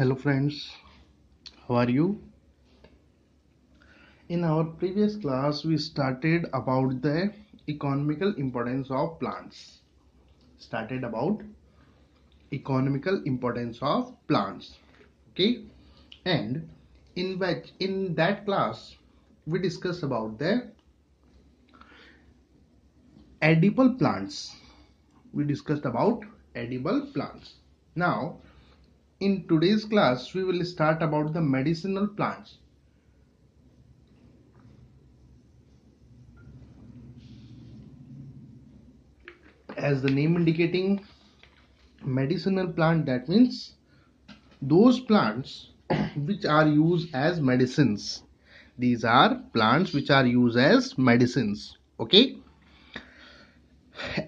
Hello friends, how are you? In our previous class we started about the economical importance of plants. Okay? And in that class we discussed about the edible plants. Now in today's class we will start about the medicinal plants. As the name indicating, medicinal plant, that means those plants which are used as medicines. These are plants which are used as medicines. Okay,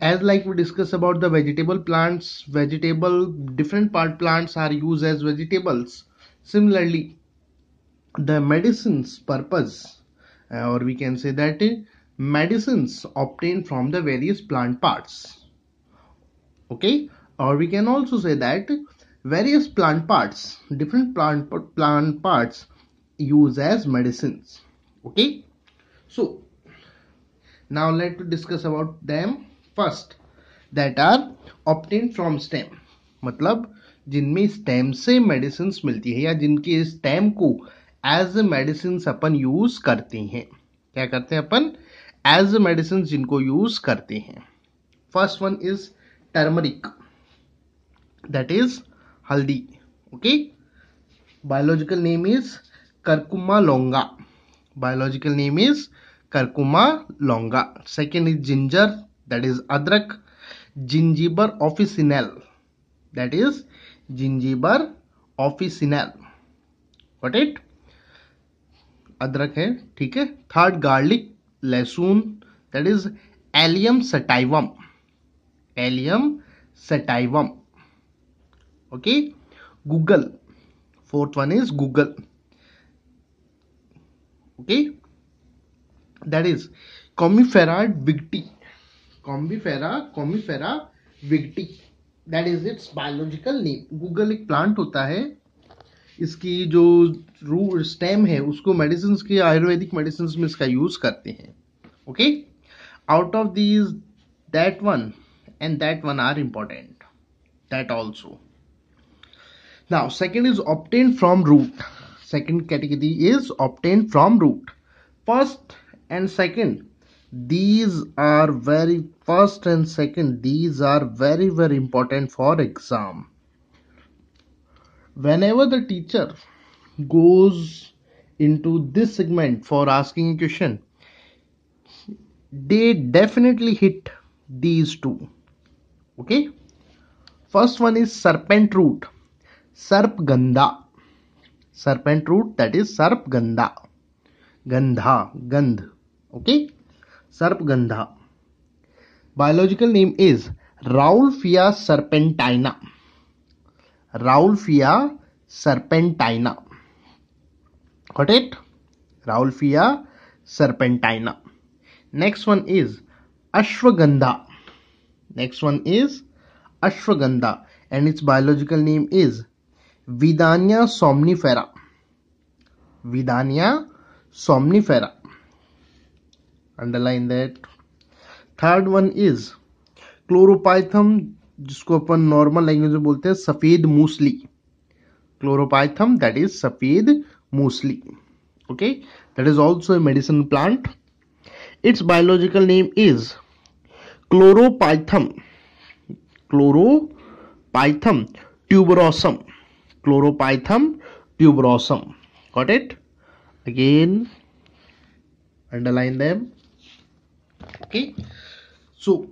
as like we discuss about the vegetable plants, different part plants are used as vegetables. Similarly, the medicines purpose, or we can say that medicines obtained from the various plant parts. Okay, or we can also say that various different plant parts used as medicines. Okay, so now let's discuss about them first, that are obtained from stem. मतलब जिनमें stem से medicine मिलती है या जिनके stem को as a medicine अपन use करते हैं. क्या करते हैं अपन? एज ए मेडिसिन जिनको यूज करते हैं. First one is turmeric, that is haldi. Okay, biological name is curcuma longa. Second is ginger, that is adrak. Gingiber officinale, that is gingiber officinale. Got it? अदरक है, ठीक है. Third garlic, लहसुन, that is allium sativum. Okay, Google, fourth one is Google. Okay, that is Comifera vigti, that is its biological name. Google एक plant होता है, इसकी जो रूट स्टेम है उसको मेडिसिन के, आयुर्वेदिक मेडिसिन में इसका यूज करते हैं. Okay, out of these that one and that one are important, that also. Now second is obtained from root. Second category is obtained from root. First and second, these are very important for exam. Whenever the teacher goes into this segment for asking a question, they definitely hit these two. Okay, first one is serpent root, sarpgandha. That is sarpgandha, gandh. Okay, sarpgandha. Biological name is Rauwolfia serpentina. Got it? Rauwolfia serpentina. Next one is ashwagandha, and its biological name is Vidania somnifera. Underline that. Third one is chlorophytum, जिसको अपन normal language में बोलते हैं सफेद मूसली. क्लोरोपाइथम, that is safed musli. Okay, that is also a medicine plant. It's biological name is chlorophytum tuberosum. Got it? Again, underline them. Okay, so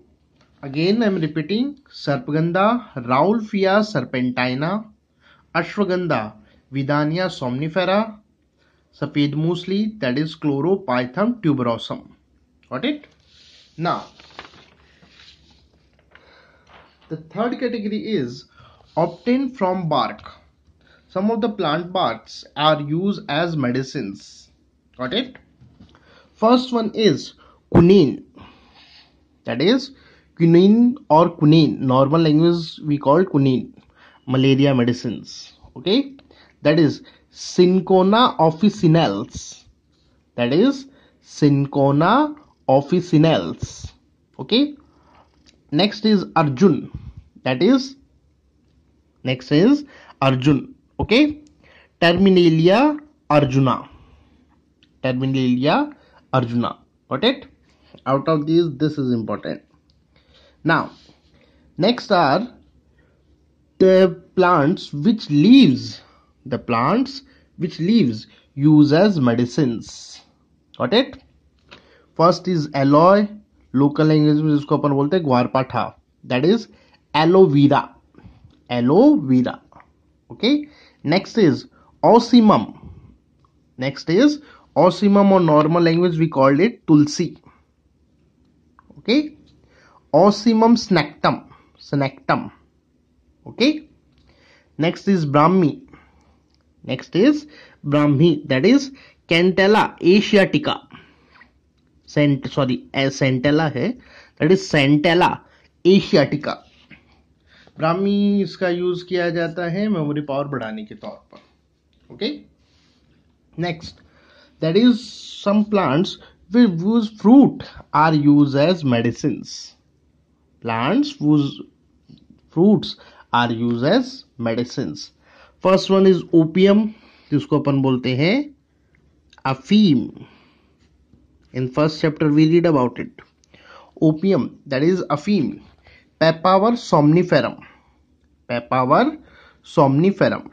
again I am repeating: Sarpgandha, Rauwolfia serpentina, Ashwagandha, Vidania somnifera, Safed Musli, that is Chlorophyllum tuberosum. Got it? Now the third category is obtained from bark. Some of the plant barks are used as medicines. Got it? First one is quinine, that is quinine or quinine. Normal language we call quinine. Malaria medicines. Okay, that is Cinchona officinales. That is Cinchona officinales. Okay. Next is Arjun. That is next is Arjun. Okay. Terminalia arjuna. Terminalia arjuna. Got it? Out of these, this is important. Now, next are the plants which leaves. The plants which leaves use as medicines. Got it? First is aloe. Local language में जिसको अपन बोलते हैं ग्वारपाठा. That is aloe vera. Aloe vera. Okay. Next is ocimum. Next is ocimum और normal language we called it tulsi. Okay. Ocimum sanctum. Sanctum. Okay. Next is brahmi. Next is brahmi. That is centella asiatica. Centella है. That is centella asiatica. Brahmi इसका use किया जाता है memory power बढ़ाने के तौर पर. Okay. Next, that is some plants whose fruit are used as medicines. Plants whose fruits are used as medicines. First one is opium, जिसको अपन बोलते हैं अफीम. In first chapter we read about it. Opium, that is अफीम. Papaver somniferum. Papaver somniferum.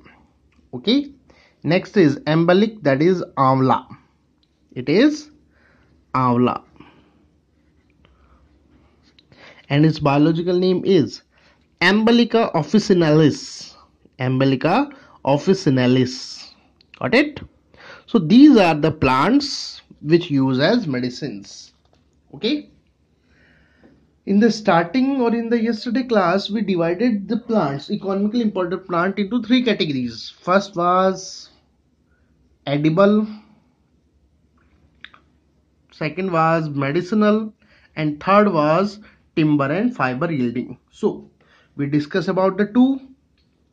Okay. Next is embolic, that is amla. It is amla. And its biological name is Embolica officinalis. Embolica officinalis. Got it? So these are the plants which use as medicines. Okay. In the starting or in the yesterday class, we divided the plants, economically important plant, into three categories. First was edible, second was medicinal, and third was timber and fiber yielding. So we discuss about the two,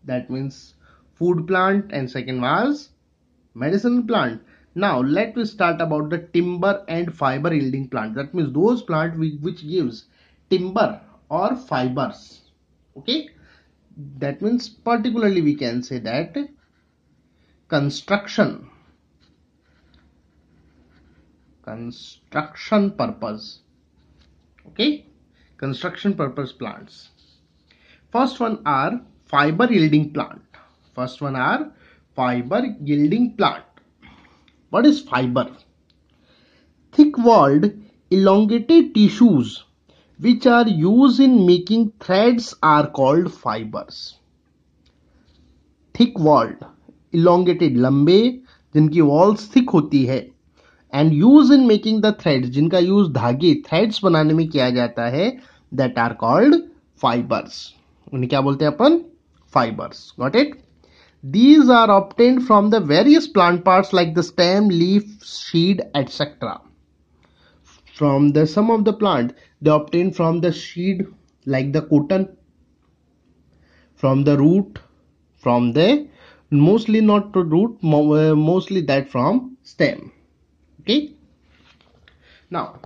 that means food plant, and second was medicinal plant. Now let us start about the timber and fiber yielding plant. That means those plant which gives timber or fibers. Okay. That means particularly we can say that construction purpose. Okay. Construction purpose plants. First one are fiber yielding plant. First one are fiber yielding plant. What is fiber? Thick-walled, elongated tissues which are used in making threads are called fibers. Thick-walled, elongated, लंबे, जिनकी walls thick होती है, and used in making the threads, जिनका use धागे threads बनाने में किया जाता है, that are called fibers. उन्हें क्या बोलते हैं अपन? Fibers. Got it? These are obtained from the various plant parts like the stem, leaf, seed, etc. From the some of the plant, they obtain from the seed like the cotton, from the root, from the mostly not to root, mostly that from stem. Okay. Now,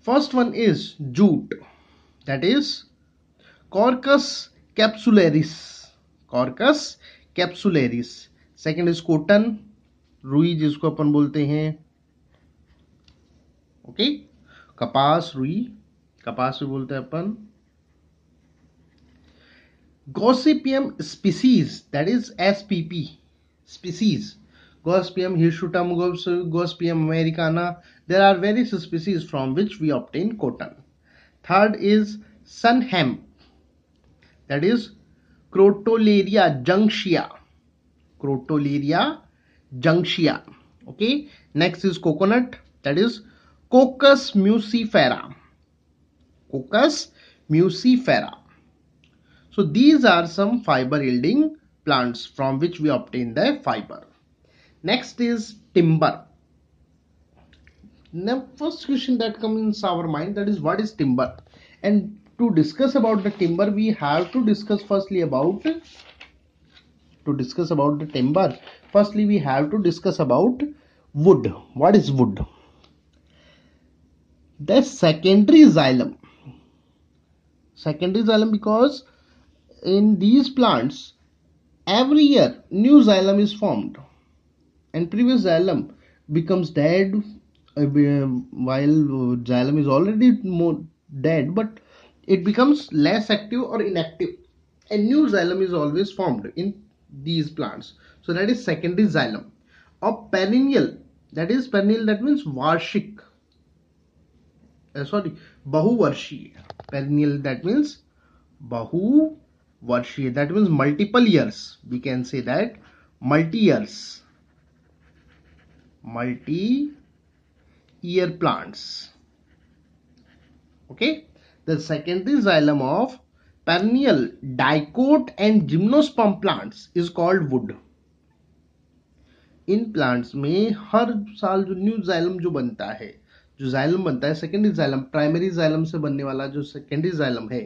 first one is jute. That is Quercus capsularis. Quercus capsularis. Second is cotton, रुई जिसको अपन बोलते हैं. Okay. कपास, रुई, कपास भी बोलते हैं अपन. Gossypium species, that is SPP species. Gossypium hirsutum, gossypium americana. There are various species from which we obtain cotton. Third is sun hemp, that is Crotalaria junctia. Crotalaria junctia. Okay. Next is coconut. That is Cocos muscifera. Cocos muscifera. So these are some fiber yielding plants from which we obtain the fiber. Next is timber. Now first question that comes in our mind, that is what is timber? And to discuss about the timber, we have to discuss firstly about the timber. firstly we have to discuss about wood. What is wood? The secondary xylem. Secondary xylem because in these plants every year new xylem is formed and previous xylem becomes dead while xylem is already more dead, but it becomes less active or inactive. A new xylem is always formed in these plants. So that is secondary xylem. Or perennial, that is perennial, that means varshik. Bahuvarshi. Perennial, that means Bahuvarshi. That means multiple years. We can say that multi-years. Multi-year plants. Okay. The secondary xylem of perennial, dicot and gymnosperm plants is called wood. In plants में हर साल जो new xylem जो बनता है, जो xylem बनता है secondary xylem, primary xylem से बनने वाला जो सेकेंडरी जाइलम है,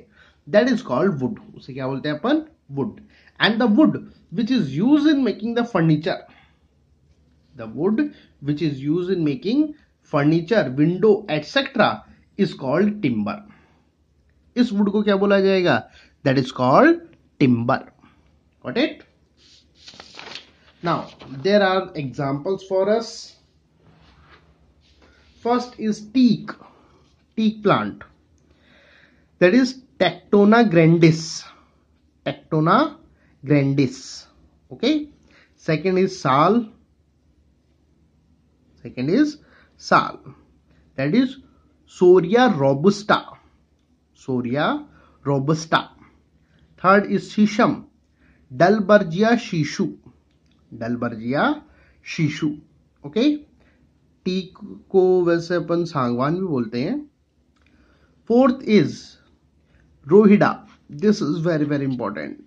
दैट इज कॉल्ड वुड. उसे क्या बोलते हैं अपन? Wood. And the wood which is use in making the furniture, the wood which is use in making furniture, window etcetera is called timber. इस वुड को क्या बोला जाएगा? That is called timber. Got it? Now there are examples for us. First is teak plant, that is Tectona grandis. Okay. Second is sal, that is Soria robusta. Third is shisham, Dalbergia sissoo. Okay. Teak को वैसे अपन सांगवान भी बोलते हैं. Fourth is rohida. This is very very important.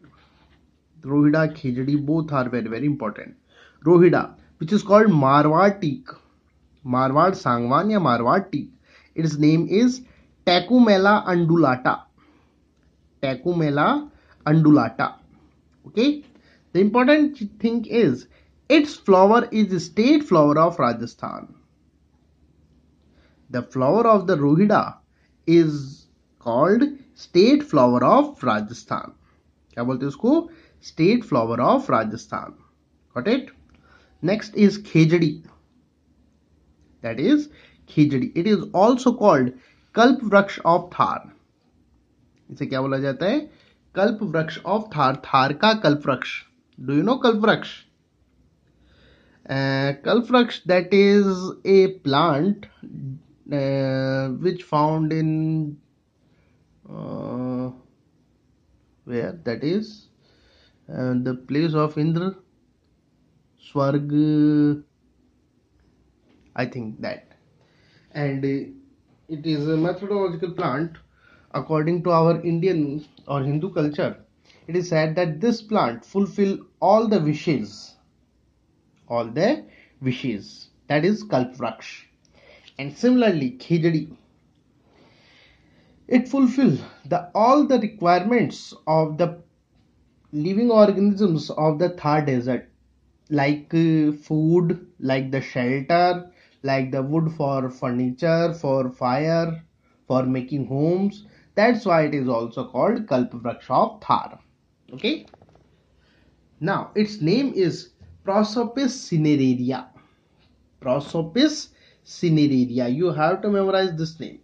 Rohida, khejri, both are very very important. Rohida which is called Marwar teak, Marwar sagwan या Marwar teak. Its name is Tecomella undulata. Okay. The important thing is its flower is state flower of Rajasthan. The flower of the Rohida is called state flower of Rajasthan. क्या बोलते हैं उसको? State flower of Rajasthan. Got it? Next is khejdi. That is khejdi. It is also called kalp vraksh of Thar. इसे क्या बोला जाता है? कल्प वृक्ष ऑफ थार. थार का कल्प वृक्ष. Do you know Kalpvraksh? Kalpvraksh, that is a plant which found in where? That is the place of Indra, Swarg, I think that. And it is a methodological plant. According to our Indian or Hindu culture, it is said that this plant fulfill all the wishes. That is Kalpvraksh. And similarly khejdi, it fulfill all the requirements of the living organisms of the Thar desert, like food, like the shelter, like the wood for furniture, for fire, for making homes. That's why it is also called Kalpvraksh of Thar. Okay. Now its name is Prosopis cineraria. You have to memorize this name.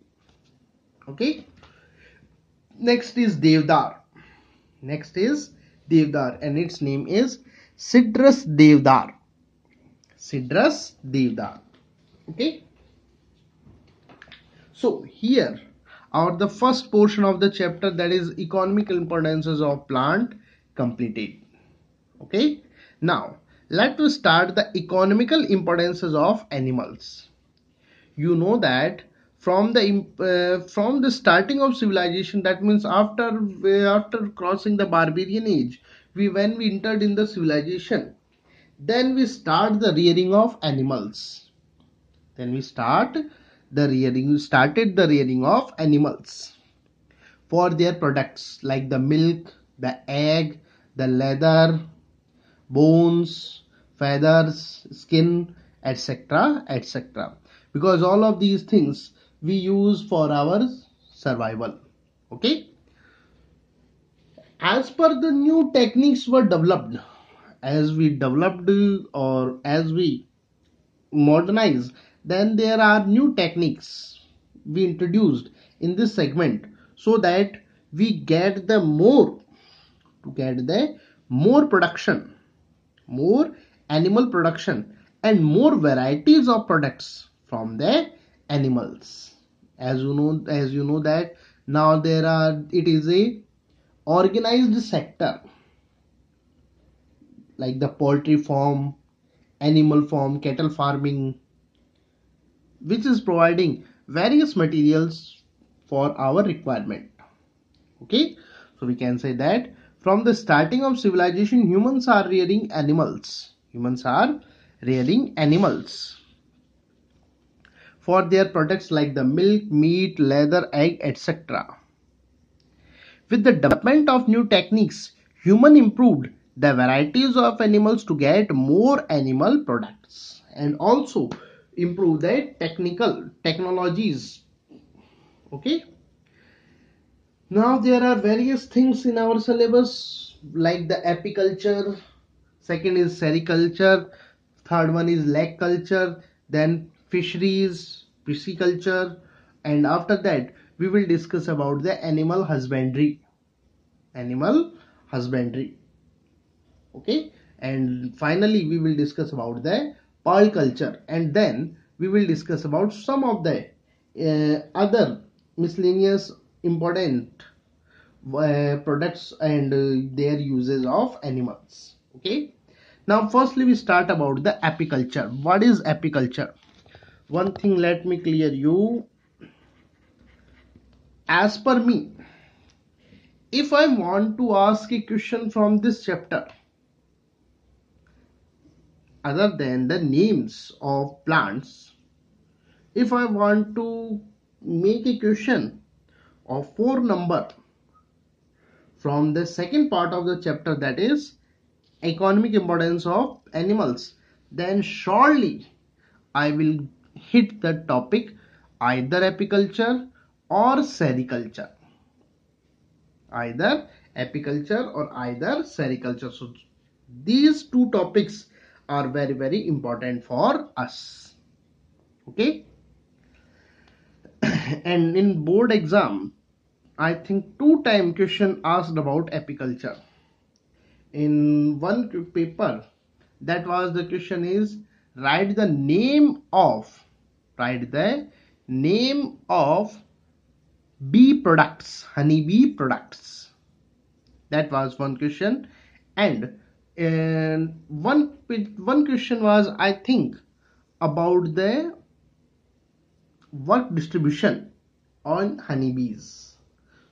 Okay. Next is Devdar, and its name is Citrus Devdar. Okay. So here the first portion of the chapter, that is economical importances of plant, completed. Okay. Now let us start the economical importances of animals. You know that from the starting of civilization, that means after crossing the barbarian age, when we entered in the civilization, then we start the rearing of animals. Started the rearing of animals for their products like the milk, the egg, the leather, bones, feathers, skin, etc., etc. Because all of these things we use for our survival. Okay. As per the new techniques were developed, as we developed or as we modernize, then there are new techniques we introduced in this segment so that we get the more production, more animal production, and more varieties of products from the animals. As you know that now it is a organized sector, like the poultry farm, animal farm, cattle farming, which is providing various materials for our requirement. Okay, so we can say that from the starting of civilization, humans are rearing animals. Humans are rearing animals for their products like the milk, meat, leather, egg, etc. With the development of new techniques, human improved the varieties of animals to get more animal products and also improve the technologies. Okay. Now there are various things in our syllabus like the apiculture, second is sericulture, third one is lake culture, then fisheries, pisciculture, and after that we will discuss about the animal husbandry. Animal husbandry. Okay, and finally we will discuss about the pearl culture, and then we will discuss about some of the other miscellaneous important products and their uses of animals. Okay, now firstly we start about the apiculture. What is apiculture? One thing let me clear you. As per me, if I want to ask a question from this chapter other than the names of plants, if I want to make a question of 4 number from the second part of the chapter, that is economic importance of animals, then surely I will hit the topic either apiculture or sericulture. Either apiculture or either sericulture. So these two topics are very, very important for us. Okay. And in board exam, I think 2 times question asked about apiculture. In one paper, that was the question is write the name of bee products, honey bee products. That was one question, and one question was, I think, about the work distribution on honeybees,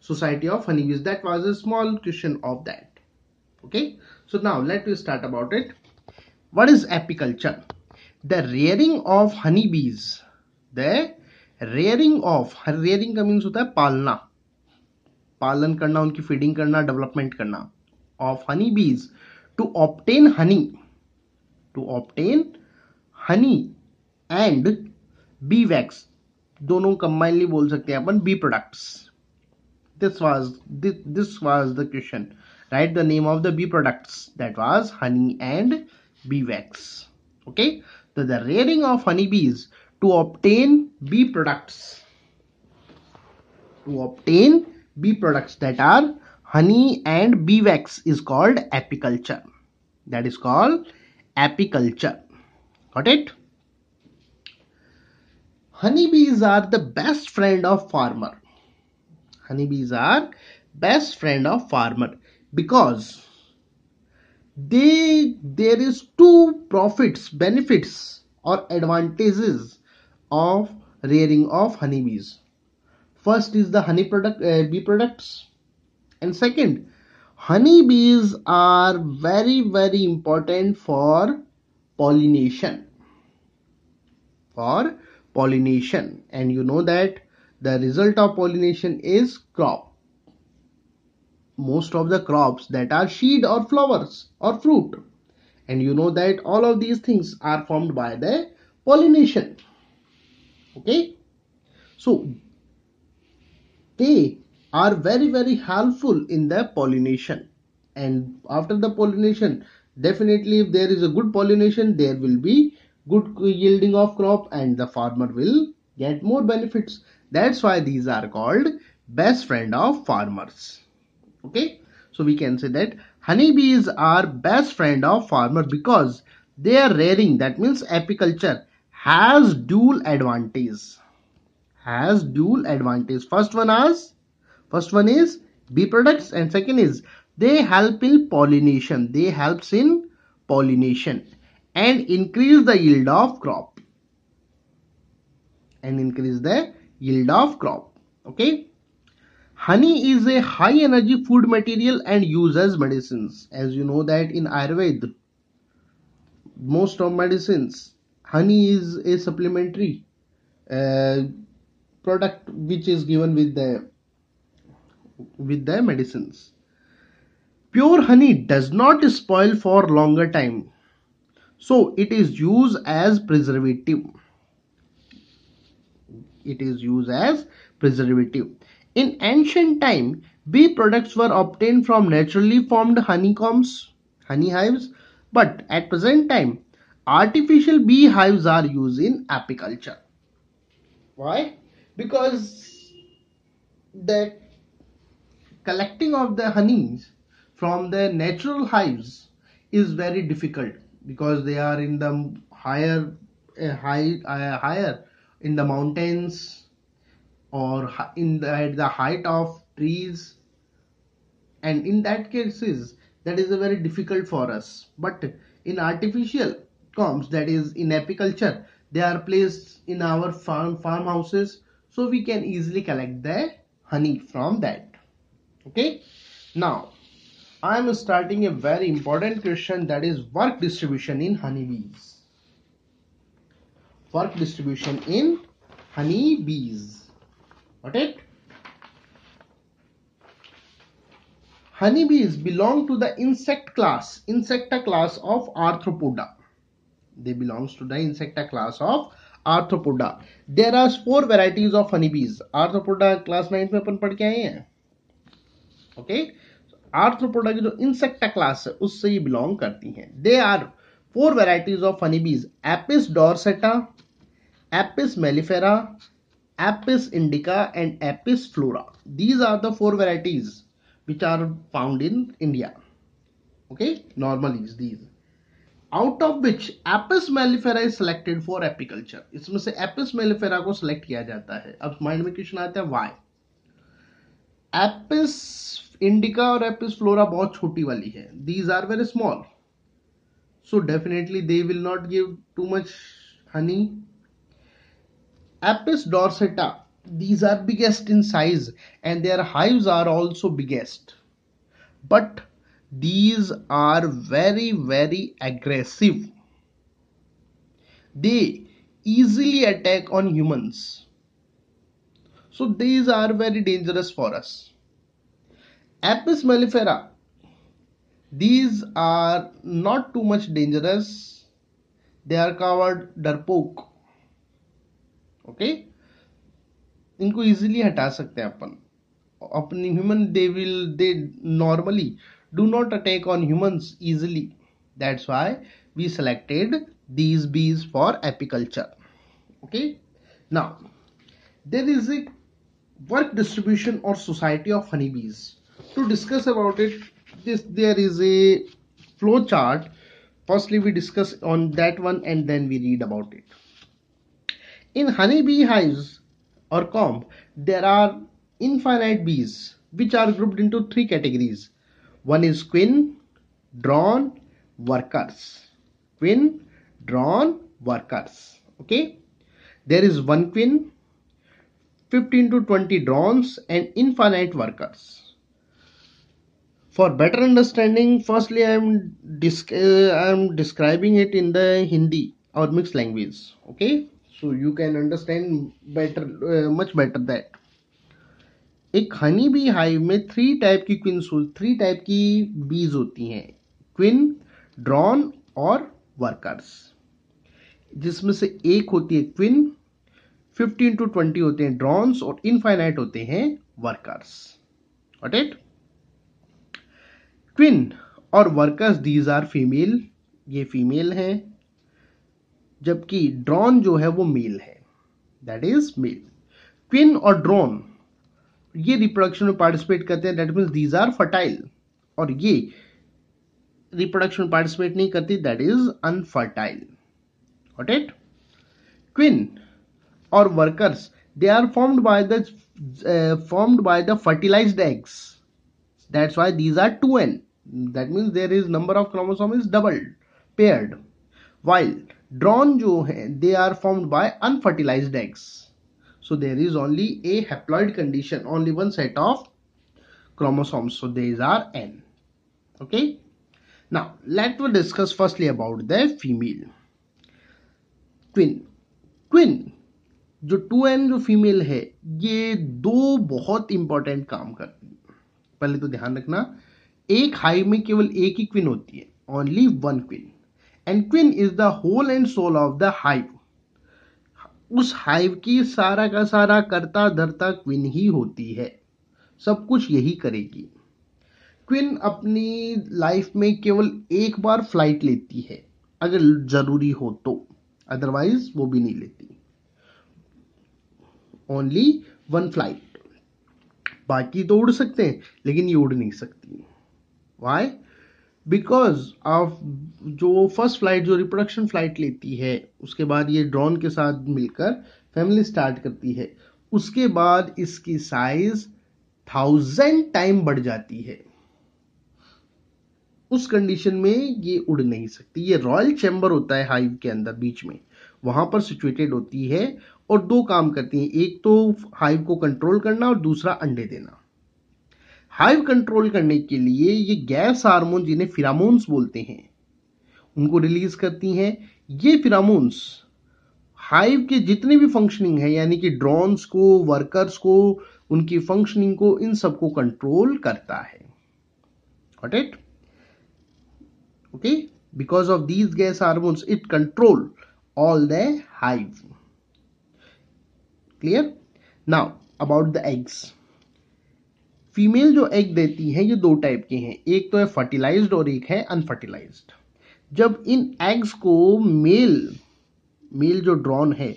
society of honeybees. That was a small question of that. Okay, so now let me start about it. What is apiculture? The rearing of honeybees. The rearing का means होता है पालना, पालन करना, उनकी feeding करना, development करना, of honeybees to obtain honey and bee wax. दोनों combinedly बोल सकते हैं अपन bee products. This was the question. Write the name of the bee products. That was honey and bee wax. Okay, so the rearing of honeybees to obtain bee products, that are honey and bee wax, is called apiculture. That is called apiculture. Got it? Honeybees are the best friend of farmer. Honeybees are best friend of farmer because there is 2 benefits or advantages of rearing of honeybees. First is the bee products, and second, honeybees are very, very important for pollination. And you know that the result of pollination is crop. Most of the crops that are seed or flowers or fruit, and you know that all of these things are formed by the pollination. Okay, so they are very helpful in the pollination, and after the pollination, definitely if there is a good pollination, there will be good yielding of crop and the farmer will get more benefits. That's why these are called best friend of farmers. Okay, so we can say that honeybees are best friend of farmer because they are rearing, that means apiculture has dual advantage. First one is bee products, and second is they help in pollination. They helps in pollination and increase the yield of crop. Okay. Honey is a high energy food material and used as medicines. As you know that in Ayurveda, most of medicines, honey is a supplementary uh, product which is given with the medicines. Pure honey does not spoil for longer time, so it is used as preservative. In ancient time, bee products were obtained from naturally formed honeycombs, honey hives, but at present time, artificial bee hives are used in apiculture. Why? Because the collecting of the honeys from the natural hives is very difficult because they are in the higher in the mountains or at the height of trees, and in that cases that is a very difficult for us. But in artificial combs, that is in apiculture, they are placed in our farmhouses, so we can easily collect the honey from that. Okay, now I am starting a very important question, that is work distribution in honeybees. Got it? Honeybees belong to the insecta class of Arthropoda. There are 4 varieties of honeybees. Arthropoda class 9 में अपन पढ़ के आए हैं. Okay, Arthropoda की जो insecta class है उससे ये belong करती हैं. There are 4 varieties of honeybees: Apis dorsata, Apis mellifera, Apis indica, and Apis flora. These are the 4 varieties which are found in India. Okay, normally these. Out of which Apis mellifera is selected for apiculture. इसमें से Apis mellifera को select किया जाता है. अब mind में question आता है why? Apis indica और Apis flora बहुत छोटी वाली है. These are very small, so definitely they will not give too much honey. Apis dorsata, these are biggest in size and their hives are also biggest, but these are very aggressive. They easily attack on humans, so these are very dangerous for us. Apis mellifera, these are not too much dangerous. They are called डरपोक. Okay, इनको easily हटा सकते हैं अपन अपनी human. They normally do not attack on humans easily. That's why we selected these bees for apiculture. Okay, now there is a work distribution or society of honeybees. To discuss about it, there is a flow chart. Firstly we discuss on that one and then we read about it. In honeybee hives or comb, there are infinite bees which are grouped into 3 categories. One is queen, drone, workers. Okay, there is one queen, 15 to 20 drones, and infinite workers. For better understanding, firstly I am describing it in the Hindi or mixed language. Okay, so you can understand better, much better that. एक honey bee hive में 3 type की बीज होती हैं: queen, drawn और workers, जिसमें से एक होती है क्वीन, 15 to 20 होते हैं ड्रोन्स और इनफाइनाइट होते हैं वर्कर्स। Got it? क्वीन और वर्कर्स दीज आर फीमेल, ये फीमेल हैं, जबकि ड्रोन जो है वो मेल है, दैट इज मेल। क्वीन और ड्रोन ये रिप्रोडक्शन में पार्टिसिपेट करते हैं, that means these are fertile, और ये रिप्रोडक्शन में पार्टिसिपेट नहीं करती, that is unfertile. Got it? Queen और workers they are formed by the fertilized eggs, that's why these are 2n, that means there is number of chromosome is doubled, paired, while drone जो है they are formed by unfertilized eggs, so there is only a haploid condition, only one set of chromosomes, so these are n. Okay, now let us discuss firstly about the female queen जो 2n जो female है, ये दो बहुत important काम करती है। पहले तो ध्यान रखना, एक हाइव में केवल एक ही क्वीन होती है, only one queen, and queen is the whole and soul of the hive. उस हाइव की सारा का सारा करता धरता क्वीन ही होती है, सब कुछ यही करेगी। क्वीन अपनी लाइफ में केवल एक बार फ्लाइट लेती है अगर जरूरी हो तो, अदरवाइज वो भी नहीं लेती, ओनली वन फ्लाइट। बाकी तो उड़ सकते हैं लेकिन ये उड़ नहीं सकती। वाई? बिकॉज ऑफ जो फर्स्ट फ्लाइट, जो रिप्रोडक्शन फ्लाइट लेती है, उसके बाद ये ड्रोन के साथ मिलकर फैमिली स्टार्ट करती है, उसके बाद इसकी साइज 1000 टाइम बढ़ जाती है। उस कंडीशन में ये उड़ नहीं सकती। ये रॉयल चैम्बर होता है हाइव के अंदर बीच में, वहां पर सिचुएटेड होती है और दो काम करती हैं, एक तो हाइव को कंट्रोल करना और दूसरा अंडे देना। हाइव कंट्रोल करने के लिए ये गैस हार्मोन, जिन्हें फिरामोन्स बोलते हैं, उनको रिलीज करती हैं। ये फिरामोन्स हाइव के जितने भी फंक्शनिंग है, यानी कि ड्रोन्स को, वर्कर्स को, उनकी फंक्शनिंग को, इन सबको कंट्रोल करता है। Got it? Okay, because of these gas hormones it control all the hive. Clear? Now about the eggs. Female जो एग देती है ये दो टाइप के हैं, एक तो है फर्टिलाइज्ड और एक है अनफर्टिलाइज्ड। जब इन एग्स को मेल जो ड्रोन है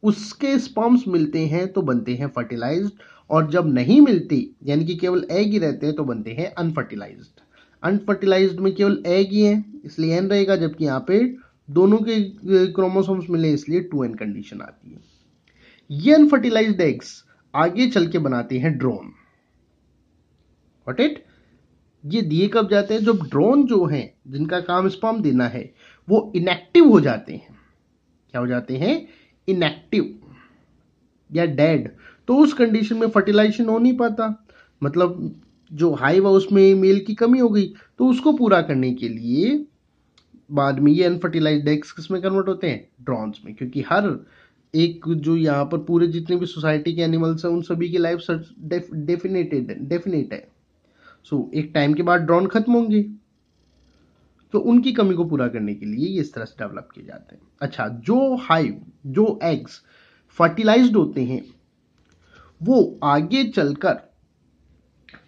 उसके स्पर्म्स मिलते हैं तो बनते हैं फर्टिलाइज्ड, और जब नहीं मिलते यानी कि केवल एग ही रहते हैं तो बनते हैं अनफर्टिलाइज्ड। अनफर्टिलाइज्ड में केवल एग ही है इसलिए एन रहेगा, जबकि यहाँ पे दोनों के क्रोमोसोम्स मिले इसलिए 2n कंडीशन आती है। ये अनफर्टिलाइज्ड एग्स आगे चल के बनाते हैं ड्रोन। Got it? ये दिए कब जाते हैं? जब ड्रोन जो हैं जिनका काम स्पर्म देना है वो इनएक्टिव हो जाते हैं। क्या हो जाते हैं? इनएक्टिव या डेड। तो उस कंडीशन में फर्टिलाइजेशन हो नहीं पाता, मतलब जो हाइव है उसमें मेल की कमी हो गई, तो उसको पूरा करने के लिए बाद में ये अनफर्टिलाइज्ड एग्स किस में कन्वर्ट होते हैं? ड्रोन्स में, क्योंकि हर एक जो यहाँ पर पूरे जितने भी सोसाइटी के एनिमल्स हैं उन सभी की लाइफ डेफिनेट है। सो एक टाइम के बाद ड्रोन खत्म होंगे, तो उनकी कमी को पूरा करने के लिए ये इस तरह से डेवलप किए जाते हैं। अच्छा, जो हाइव, जो एग्स फर्टिलाइज्ड होते हैं वो आगे चलकर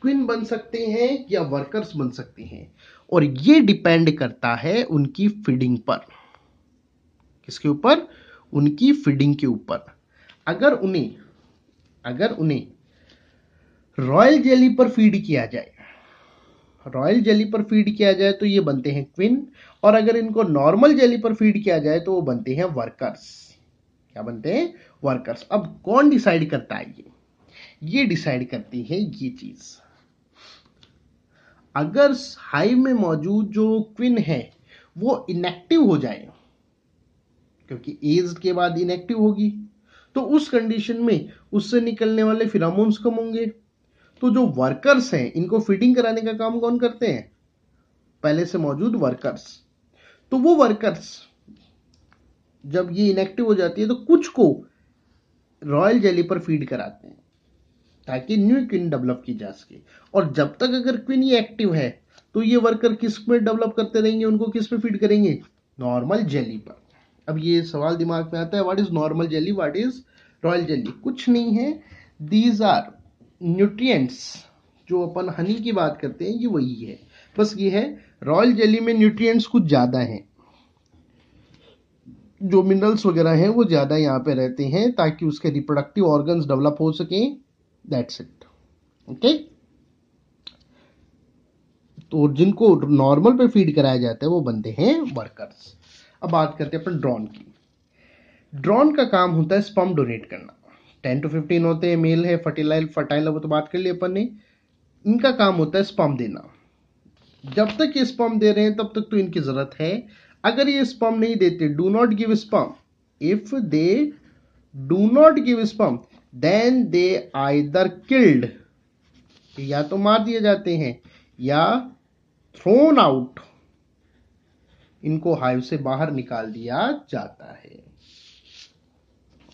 क्वीन बन सकते हैं या वर्कर्स बन सकते हैं, और ये डिपेंड करता है उनकी फीडिंग पर। किसके ऊपर? उनकी फीडिंग के ऊपर। अगर उन्हें रॉयल जेली पर फीड किया जाए, तो ये बनते हैं क्वीन, और अगर इनको नॉर्मल जेली पर फीड किया जाए तो वो बनते हैं वर्कर्स। क्या बनते हैं? वर्कर्स। अब कौन डिसाइड करता है? ये डिसाइड करती है ये चीज। अगर हाइव में मौजूद जो क्वीन है वो इनएक्टिव हो जाए, क्योंकि एज के बाद इनएक्टिव होगी, तो उस कंडीशन में उससे निकलने वाले फिरामोन्स कम होंगे। तो जो वर्कर्स हैं इनको फीडिंग कराने का काम कौन करते हैं? पहले से मौजूद वर्कर्स। तो वो वर्कर्स जब ये इनएक्टिव हो जाती है तो कुछ को रॉयल जेली पर फीड कराते हैं ताकि न्यू क्वीन डेवलप की जा सके। और जब तक अगर क्वीन ये एक्टिव है तो ये वर्कर किस में डेवलप करते रहेंगे, उनको किस पे फीड करेंगे, नॉर्मल जेली पर। अब ये सवाल दिमाग में आता है, what is normal jelly, what is royal jelly? कुछ नहीं है, दीज आर न्यूट्रिएंट्स। जो अपन हनी की बात करते हैं ये वही है, बस ये है रॉयल जेली में न्यूट्रिएंट्स कुछ ज़्यादा हैं, जो मिनरल्स वगैरह हैं वो ज़्यादा यहाँ पे रहते हैं ताकि उसके रिप्रोडक्टिव ऑर्गन्स डेवलप हो सकें, दैट्स इट। ओके, तो जिनको नॉर्मल पे फीड कराया जाता है वो बनते हैं वर्कर्स। अब बात करते हैं अपन ड्रोन की। ड्रोन का काम होता है स्पर्म डोनेट करना। 10 to 15 होते हैं, मेल है, फर्टाइल है, वो तो बात कर ली अपन ने। इनका काम होता है स्पर्म देना। जब तक ये स्पर्म दे रहे हैं तब तक तो इनकी जरूरत है। अगर ये स्पर्म नहीं देते, do not give sperm, if they do not give sperm then they either killed, या तो मार दिए जाते हैं या थ्रोन आउट, इनको हाइव से बाहर निकाल दिया जाता है।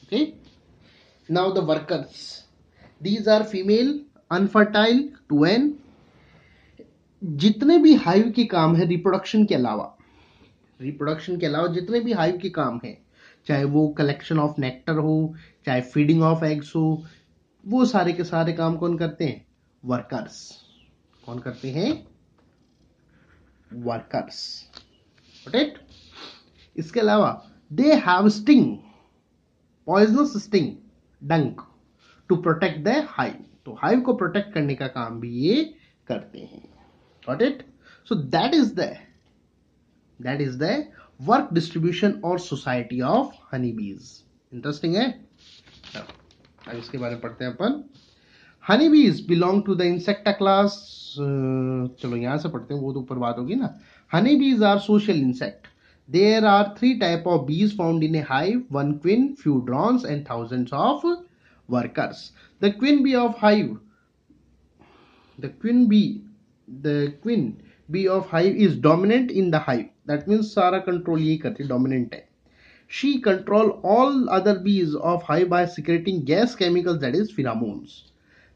Okay, now the workers, these are female unfertile to an. जितने भी हाइव के काम है रिप्रोडक्शन के अलावा, जितने भी हाइव के काम है, चाहे वो कलेक्शन ऑफ नेक्टर हो, चाहे फीडिंग ऑफ एग्स हो, वो सारे के सारे काम कौन करते हैं, वर्कर्स। कौन करते हैं, वर्कर्स। राइट। इसके अलावा they have sting, poisonous sting, डंक, टू प्रोटेक्ट द हाइव। तो हाइव को प्रोटेक्ट करने का काम भी ये करते हैं। Got it? So that is the work distribution or society of honeybees. Interesting है? अब इसके बारे में पढ़ते हैं अपन। Honeybees belong to the insecta class. चलो यहाँ से पढ़ते हैं, वो तो ऊपर बात होगी ना। Honeybees are social insect. There are 3 types of bees found in a hive: 1 queen, few drones, and thousands of workers. The queen bee of hive, the queen bee of hive is dominant in the hive. That means सारा control यही करती है, dominant है। She control all other bees of hive by secreting gas chemicals, that is pheromones.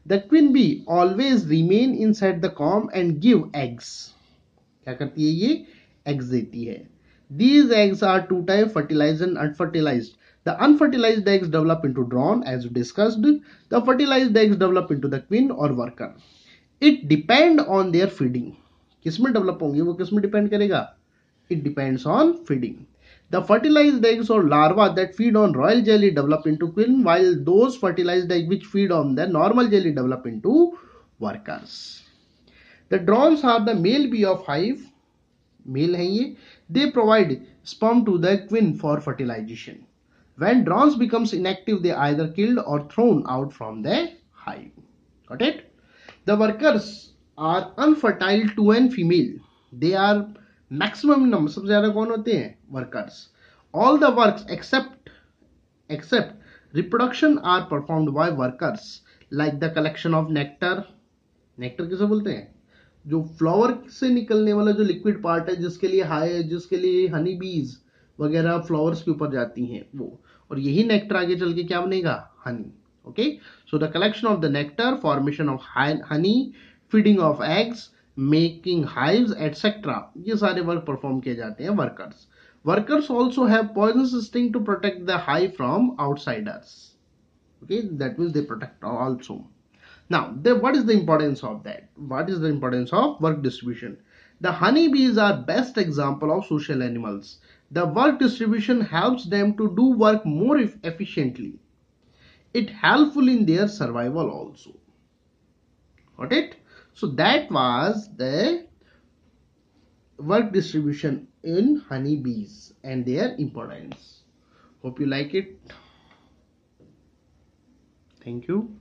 The queen bee always remain inside the comb and give eggs. क्या करती है ये, eggs देती है। These eggs are 2 types, fertilized and unfertilized. The unfertilized eggs develop into drone as we discussed. The fertilized eggs develop into the queen or worker. It depend on their feeding. किस में develop होंगे, वो किस में depend करेगा, it depends on feeding. The fertilized eggs or larvae that feed on royal jelly develop into queen, while those fertilized eggs which feed on the normal jelly develop into workers. The drones are the male bee of hive, male है ये। They provide sperm to the queen for fertilization. When drones becomes inactive, they either killed or thrown out from the hive. Got it? The workers are unfertile to an female. They are maximum number, सबसे ज्यादा कौन होते हैं, workers. All the works except reproduction are performed by workers, like the collection of nectar. nectar किसे बोलते हैं, जो flower से निकलने वाला जो लिक्विड पार्ट है, जिसके लिए हनी बीज वगैरह फ्लावर्स के ऊपर जाती हैं वो, और यही नेक्टर आगे चल के क्या बनेगा, Honey. Okay, so the collection of the nectar, formation of honey, feeding of eggs, making hives, etc. ये सारे वर्क परफॉर्म किए जाते हैं workers. Workers also have poisonous sting to protect the hive from outsiders. Okay, that means they protect also. Now, what is the importance of that? What is the importance of work distribution? The honeybees are best example of social animals. The work distribution helps them to do work more efficiently. It helpful in their survival also. Got it? So that was the work distribution in honeybees and their importance. Hope you like it. Thank you.